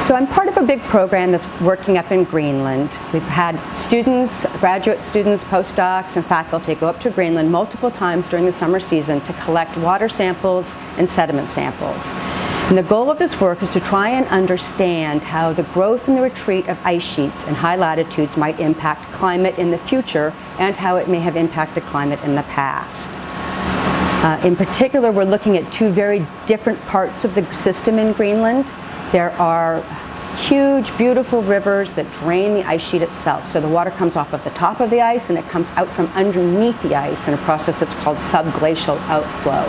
So I'm part of a big program that's working up in Greenland. We've had students, graduate students, postdocs, and faculty go up to Greenland multiple times during the summer season to collect water samples and sediment samples. And the goal of this work is to try and understand how the growth and the retreat of ice sheets in high latitudes might impact climate in the future and how it may have impacted climate in the past. In particular, we're looking at two very different parts of the system in Greenland. There are huge, beautiful rivers that drain the ice sheet itself. So the water comes off of the top of the ice and it comes out from underneath the ice in a process that's called subglacial outflow.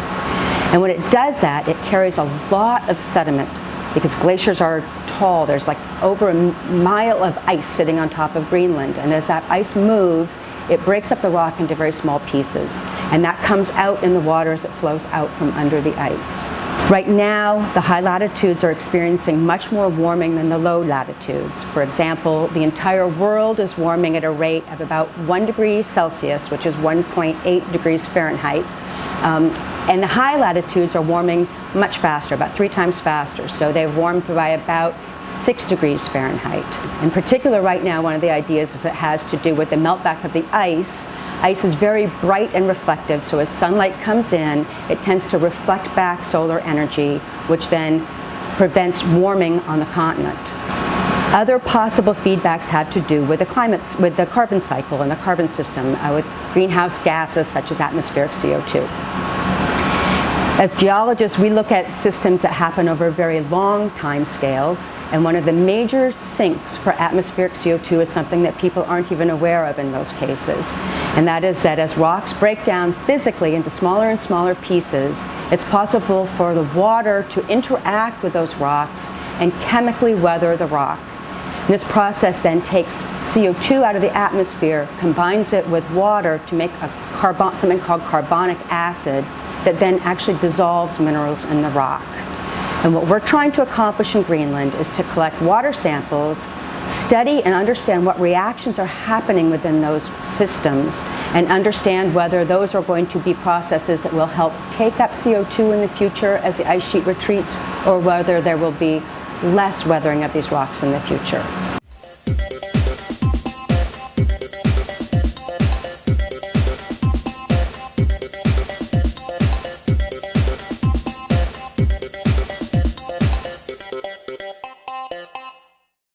And when it does that, it carries a lot of sediment because glaciers are tall. There's like over a mile of ice sitting on top of Greenland. And as that ice moves, it breaks up the rock into very small pieces. And that comes out in the water as it flows out from under the ice. Right now, the high latitudes are experiencing much more warming than the low latitudes. For example, the entire world is warming at a rate of about 1 degree Celsius, which is 1.8 degrees Fahrenheit. And the high latitudes are warming much faster, about 3 times faster. So they've warmed by about 6 degrees Fahrenheit. In particular, right now, one of the ideas is it has to do with the meltback of the ice. Ice is very bright and reflective, so as sunlight comes in, it tends to reflect back solar energy, which then prevents warming on the continent. Other possible feedbacks have to do with the climate, with the carbon cycle and the carbon system, with greenhouse gases such as atmospheric CO2. As geologists, we look at systems that happen over very long time scales, and one of the major sinks for atmospheric CO2 is something that people aren't even aware of in most cases. And that is that as rocks break down physically into smaller and smaller pieces, it's possible for the water to interact with those rocks and chemically weather the rock. And this process then takes CO2 out of the atmosphere, combines it with water to make something called carbonic acid, that then actually dissolves minerals in the rock. And what we're trying to accomplish in Greenland is to collect water samples, study and understand what reactions are happening within those systems, and understand whether those are going to be processes that will help take up CO2 in the future as the ice sheet retreats, or whether there will be less weathering of these rocks in the future.